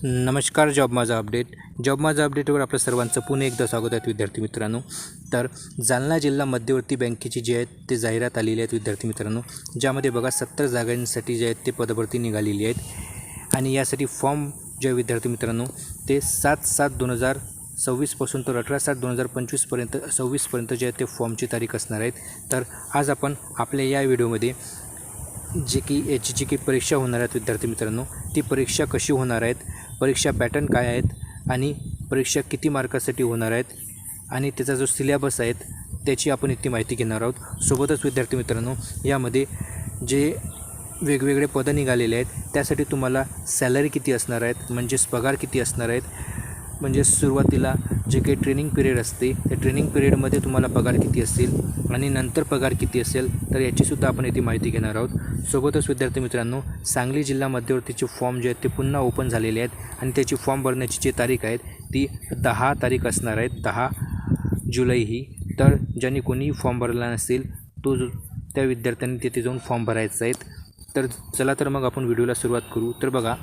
नमस्कार. जॉब माझा अपडेटवर आपल्या सर्वांचं पुन्हा एकदा स्वागत आहे विद्यार्थी मित्रांनो. तर जालना जिल्हा मध्यवर्ती बँकेची जी आहेत ते जाहिरात आलेली आहेत विद्यार्थी मित्रांनो, ज्यामध्ये बघा 70 जागांसाठी जे आहेत ते पदभरती निघालेली आहेत. आणि यासाठी फॉर्म जे विद्यार्थी मित्रांनो ते 7/7/2026 तर 18/7/2025 26 जे आहेत ते फॉर्मची तारीख असणार आहेत. तर आज आपण आपल्या या व्हिडिओमध्ये याची जी काही परीक्षा होणार आहेत विद्यार्थी मित्रांनो, ती परीक्षा कशी होणार आहेत, परीक्षा पॅटर्न काय आहेत आणि परीक्षा किती मार्कासाठी होणार आहेत आणि त्याचा जो सिलेबस आहेत त्याची आपण इतकी माहिती घेणार आहोत. सोबतच विद्यार्थी मित्रांनो, यामध्ये जे वेगवेगळे पदं निघालेले आहेत त्यासाठी तुम्हाला सॅलरी किती असणार आहेत, म्हणजेच पगार किती असणार आहेत, म्हणजे सुरुवातीला जे काही ट्रेनिंग पिरियड असते त्या ट्रेनिंग पिरियडमध्ये तुम्हाला पगार किती असेल आणि नंतर पगार किती असेल, तर याचीसुद्धा आपण इथे माहिती घेणार आहोत. सोबतच विद्यार्थी मित्रांनो, सांगली जिल्हा मध्यवर्तीचे फॉर्म जे आहेत ते पुन्हा ओपन झालेले आहेत आणि त्याची फॉर्म भरण्याची जी तारीख आहे ती 10 तारीख असणार आहे, 10 जुलै ही. तर ज्यांनी कोणीही फॉर्म भरला नसेल त्या विद्यार्थ्यांनी तिथे जाऊन फॉर्म भरायचा आहेत. तर चला तर मग आपण व्हिडिओला सुरुवात करू. तर बघा,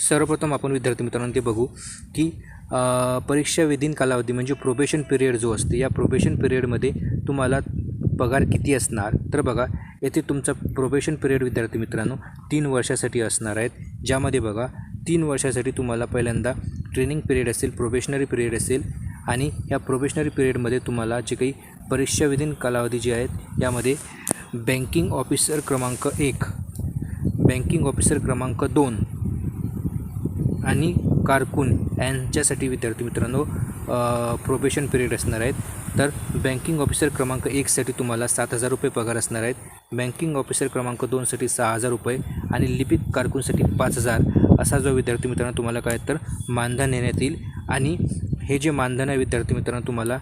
सर्वप्रथम आपण विद्यार्थी मित्रांनो ते बघू की परीक्षा विधीन कालावधी म्हणजे प्रोबेशन पिरियड जो असते, या प्रोबेशन पिरियडमध्ये तुम्हाला पगार किती असणार. तर बघा, येथे तुमचा प्रोबेशन पिरियड विद्यार्थी मित्रांनो 3 वर्षासाठी असणार आहेत, ज्यामध्ये बघा 3 वर्षासाठी तुम्हाला पहिल्यांदा ट्रेनिंग पिरियड असेल, प्रोबेशनरी पिरियड असेल आणि या प्रोबेशनरी पिरियडमध्ये तुम्हाला जे काही परीक्षा विधीन कालावधी जे आहेत यामध्ये बँकिंग ऑफिसर क्रमांक 1, बँकिंग ऑफिसर क्रमांक 2 आणि कारकून यांच्यासाठी विद्यार्थी मित्रांनो प्रोबेशन पिरियड असणार आहेत. तर बँकिंग ऑफिसर क्रमांक 1साठी तुम्हाला 7,000 रुपये पगार असणार आहेत, बँकिंग ऑफिसर क्रमांक 2साठी 6,000 रुपये आणि लिपिक कारकूनसाठी 5,000 असा जो विद्यार्थी मित्रांनो तुम्हाला काय तर मानधन देण्यात येईल. आणि हे जे मानधन आहे विद्यार्थी मित्रांनो तुम्हाला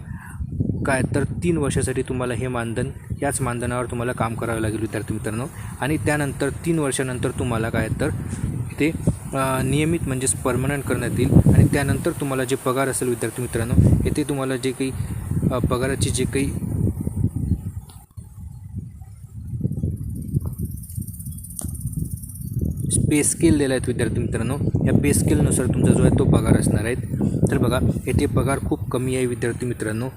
काय तर 3 वर्षासाठी तुम्हाला हे मानधन, याच मानधनावर तुम्हाला काम करावं लागेल विद्यार्थी मित्रांनो. आणि त्यानंतर 3 वर्षानंतर तुम्हाला काय तर ते नियमित म्हणजेच परमनंट करण्यात येईल. आणि त्यानंतर तुम्हाला जे पगार असेल विद्यार्थी मित्रांनो, येथे तुम्हाला जे काही पगाराची जे काही पे स्केल दिला आहेत विद्यार्थी मित्रांनो, या पे स्केलनुसार तुमचा जो आहे तो पगार असणार आहे. तर बघा, येथे पगार खूप कमी आहे विद्यार्थी मित्रांनो,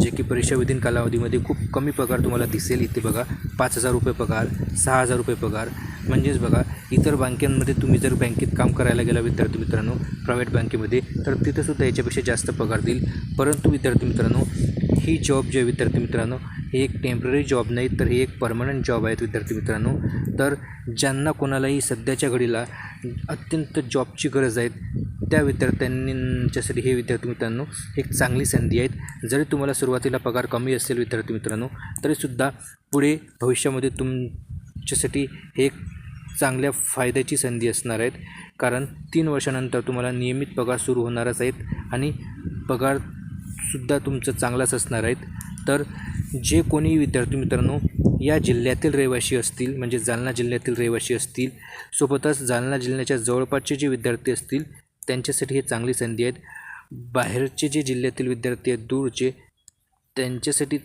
जे की परीक्षा विधीन कालावधीमध्ये खूप कमी पगार तुम्हाला दिसेल. इथे बघा 5,000 रुपये पगार, 6,000 रुपये पगार. म्हणजेच बघा, इतर बँकेमध्ये तुम्ही जर बँकेत काम करायला गेला विद्यार्थी मित्रांनो प्रायव्हेट बँकेमध्ये, तर तिथंसुद्धा याच्यापेक्षा जास्त पगार देईल. परंतु विद्यार्थी मित्रांनो, ही जॉब जे आहे विद्यार्थी मित्रांनो हे एक टेम्पररी जॉब नाही, तर हे एक परमनंट जॉब आहेत विद्यार्थी मित्रांनो. तर ज्यांना कोणालाही सध्याच्या घडीला अत्यंत जॉबची गरज आहे त्या विद्यार्थ्यांच्यासाठी हे विद्यार्थी मित्रांनो एक चांगली संधी आहेत. जरी तुम्हाला सुरुवातीला पगार कमी असेल विद्यार्थी मित्रांनो, तरीसुद्धा पुढे भविष्यामध्ये तुमच्यासाठी हे एक चांगल्या फायद्याची संधी असणार आहेत. कारण 3 वर्षानंतर तुम्हाला नियमित पगार सुरू होणारच आहेत आणि पगारसुद्धा तुमचं चांगलाच असणार आहेत. तर जे कोणी विद्यार्थी मित्रांनो या जिल्ह्यातील रहिवासी असतील, म्हणजे जालना जिल्ह्यातील रहिवासी असतील, सोबतच जालना जिल्ह्याच्या जवळपासचे जे विद्यार्थी असतील त्यांच्यासाठी हे चांगली संधी आहेत. बाहेरचे जे जिल्ह्यातील विद्यार्थी आहेत दूरचे, त्यांच्यासाठी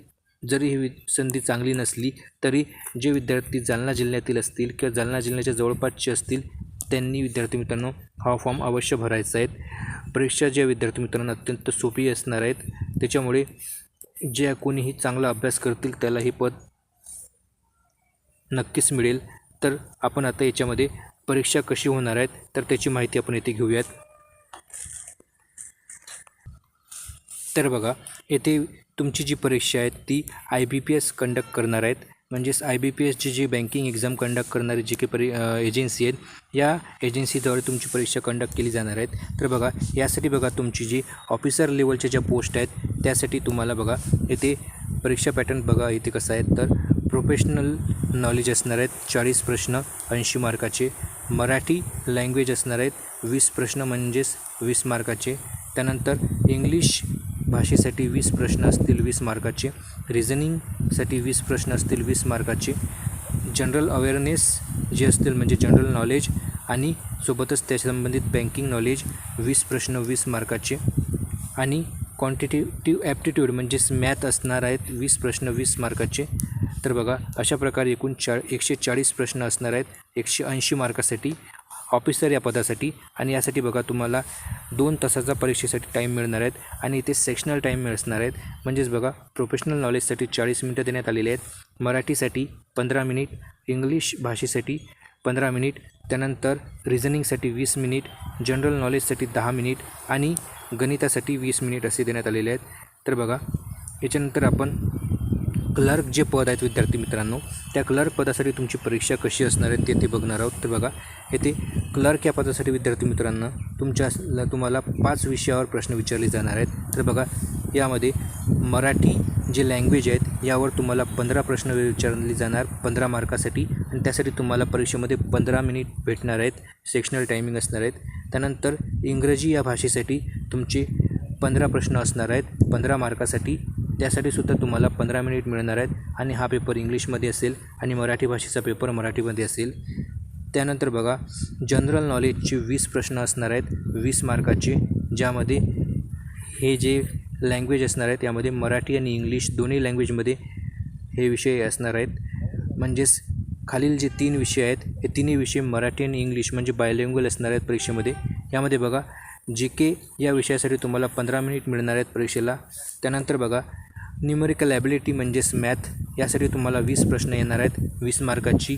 जरी ही संधी चांगली नसली तरी जे विद्यार्थी जालना जिल्ह्यातील असतील किंवा जालना जिल्ह्याच्या जवळपासचे असतील त्यांनी विद्यार्थी मित्रांनो हा फॉर्म अवश्य भरायचा आहे. परीक्षा ज्या विद्यार्थी मित्रांनो अत्यंत सोपी असणार आहेत, त्याच्यामुळे जे कोणीही चांगला अभ्यास करतील त्याला हे पद नक्कीच मिळेल. तर आपण आता याच्यामध्ये परीक्षा कशी होणार आहेत तर त्याची माहिती आपण येथे घेऊयात. तर बघा, येथे तुमची जी परीक्षा आहे ती IBPS कंडक्ट करणार आहेत. म्हणजेच IBPSची जी बँकिंग एक्झाम कंडक्ट करणारी जी काही एजन्सी आहेत या एजन्सीद्वारे तुमची परीक्षा कंडक्ट केली जाणार आहेत. तर बघा, यासाठी बघा तुमची जी ऑफिसर लेवलच्या ज्या पोस्ट आहेत त्यासाठी तुम्हाला बघा येथे परीक्षा पॅटर्न बघा इथे कसं आहे. तर प्रोफेशनल नॉलेज असणार आहेत 40 प्रश्न 80 मार्काचे, मराठी लँग्वेज असणार आहेत 20 प्रश्न म्हणजेच 20 मार्काचे, त्यानंतर इंग्लिश भाषेसाठी 20 प्रश्न असतील 20 मार्काचे, रिझनिंगसाठी 20 प्रश्न असतील 20 मार्काचे, जनरल अवेअरनेस जे असतील म्हणजे जनरल नॉलेज आणि सोबतच त्याच्या संबंधित बँकिंग नॉलेज 20 प्रश्न 20 मार्काचे आणि क्वांटिटेटिव्ह ॲप्टिट्यूड म्हणजेच मॅथ असणार आहेत 20 प्रश्न 20 मार्काचे. तर बघा, अशा प्रकारे एकूण 140 प्रश्न असणार आहेत 180 मार्कासाठी. ऑफिसर या पदासाठी. आणि यासाठी बघा तुम्हाला 2 तासाचा परीक्षेसाठी टाईम मिळणार आहेत आणि इथे सेक्शनल टाईम असणार आहेत. म्हणजेच बघा प्रोफेशनल नॉलेजसाठी 40 मिनिटं देण्यात आलेले आहेत, मराठीसाठी 15 मिनिट, इंग्लिश भाषेसाठी 15 मिनिट, त्यानंतर रिझनिंगसाठी 20 मिनिट, जनरल नॉलेजसाठी 10 मिनिट आणि गणितासाठी 20 मिनिट असे देण्यात आलेले आहेत. तर बघा याच्यानंतर आपण क्लर्क जे पद आहेत विद्यार्थी मित्रांनो, त्या क्लर्क पदासाठी तुमची परीक्षा कशी असणार आहे ते बघणार आहोत. तर बघा येथे क्लर्क या पदासाठी विद्यार्थी मित्रांनो तुम्हाला 5 विषयावर प्रश्न विचारले जाणार आहेत. तर बघा यामध्ये मराठी जे लँग्वेज आहेत यावर तुम्हाला 15 प्रश्न विचारले जाणार 15 मार्कासाठी आणि त्यासाठी तुम्हाला परीक्षेमध्ये 15 मिनिट भेटणार आहेत, सेक्शनल टायमिंग असणार आहेत. त्यानंतर इंग्रजी या भाषेसाठी तुमचे 15 प्रश्न असणार आहेत 15 मार्कासाठी, त्यासाठीसुद्धा तुम्हाला 15 मिनिट मिळणार आहेत आणि हा पेपर इंग्लिशमध्ये असेल आणि मराठी भाषेचा पेपर मराठीमध्ये असेल. त्यानंतर बघा जनरल नॉलेजचे 20 प्रश्न असणार आहेत 20 मार्काचे, ज्यामध्ये हे जे लँग्वेज असणार आहेत यामध्ये मराठी आणि इंग्लिश दोन्ही लँग्वेजमध्ये हे विषय असणार आहेत. म्हणजेच खालील जे 3 विषय आहेत हे तिन्ही विषय मराठी आणि इंग्लिश म्हणजे बायलिंग्वल असणार आहेत परीक्षेमध्ये. यामध्ये बघा GK या विषयासाठी तुम्हाला 15 मिनिट मिळणार आहेत परीक्षेला. त्यानंतर बघा न्यूमेरिकल ॲबिलिटी म्हणजेच मॅथ यासाठी तुम्हाला 20 प्रश्न येणार आहेत 20 मार्काची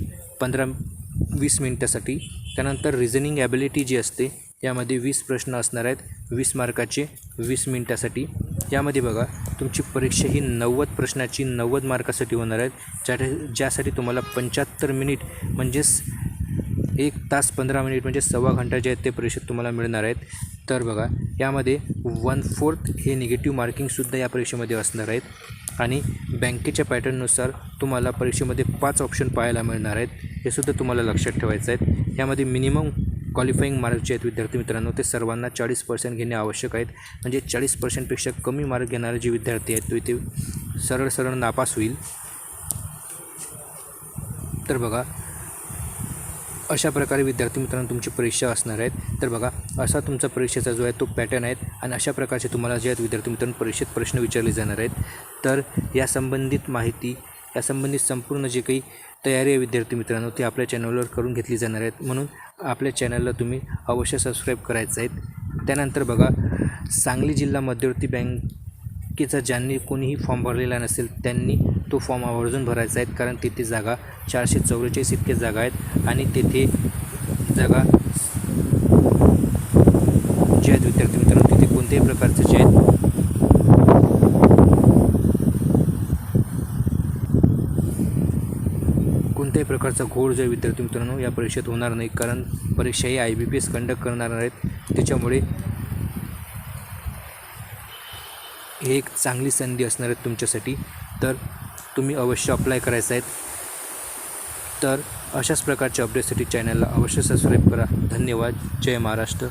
20 मिनिटासाठी. त्यानंतर रिझनिंग ॲबिलिटी जी असते यामध्ये 20 प्रश्न असणार आहेत 20 मार्काचे 20 मिनिटासाठी. यामध्ये बघा तुमची परीक्षा ही 90 प्रश्नाची 90 मार्कासाठी होणार आहेत, ज्यासाठी तुम्हाला 75 मिनिट म्हणजेच 1 तास 15 मिनिट म्हणजे सव्वा घंटा जे आहेत ते परीक्षेत तुम्हाला मिळणार आहेत. तर बघा यामध्ये 1/4 हे निगेटिव्ह मार्किंगसुद्धा या परीक्षेमध्ये असणार आहेत आणि बँकेच्या पॅटर्ननुसार तुम्हाला परीक्षेमध्ये 5 ऑप्शन पाहायला मिळणार आहेत, हे सुद्धा तुम्हाला लक्षात ठेवायचं आहे. यामध्ये मिनिमम क्वालिफाईंग मार्क जे आहेत विद्यार्थी मित्रांनो ते सर्वांना 40% घेणे आवश्यक आहेत. म्हणजे 40%पेक्षा कमी मार्क घेणारे जे विद्यार्थी आहेत तो इथे सरळ नापास होईल. तर बघा अशा प्रकारे विद्यार्थी मित्रांनो तुमची परीक्षा असणार आहेत. तर बघा असा तुमचा परीक्षेचा जो आहे तो पॅटर्न आहे आणि अशा प्रकारचे तुम्हाला जे आहेत विद्यार्थी मित्रांनो परीक्षेत प्रश्न विचारले जाणार आहेत. तर या संबंधित माहिती या संबंधित संपूर्ण जे काही तयारी आहे विद्यार्थी मित्रांनो ती आपल्या चॅनलवर करून घेतली जाणार आहेत, म्हणून आपल्या चॅनलला तुम्ही अवश्य सबस्क्राईब करायचं आहे. त्यानंतर बघा सांगली जिल्हा मध्यवर्ती बँकेचा ज्यांनी कोणीही फॉर्म भरलेला नसेल त्यांनी तो फॉर्म आवर्जून भरायचा आहे, कारण तिथे जागा 444 इतके जागा आहेत आणि तेथे जागा जे आहेत विद्यार्थी मित्रांनो तिथे कोणत्याही प्रकारचे जे आहेत कोणत्याही प्रकारचा घोळ जो आहे विद्यार्थी मित्रांनो या परीक्षेत होणार नाही, कारण परीक्षा ही IBPS कंडक्ट करणार आहेत. त्याच्यामुळे हे एक चांगली संधी असणार आहे तुमच्यासाठी, तर तुम्ही अवश्य अप्लाय करायचं आहे. तर अशाच प्रकारच्या अपडेटसाठी चॅनलला अवश्य सबस्क्राईब करा. धन्यवाद. जय महाराष्ट्र.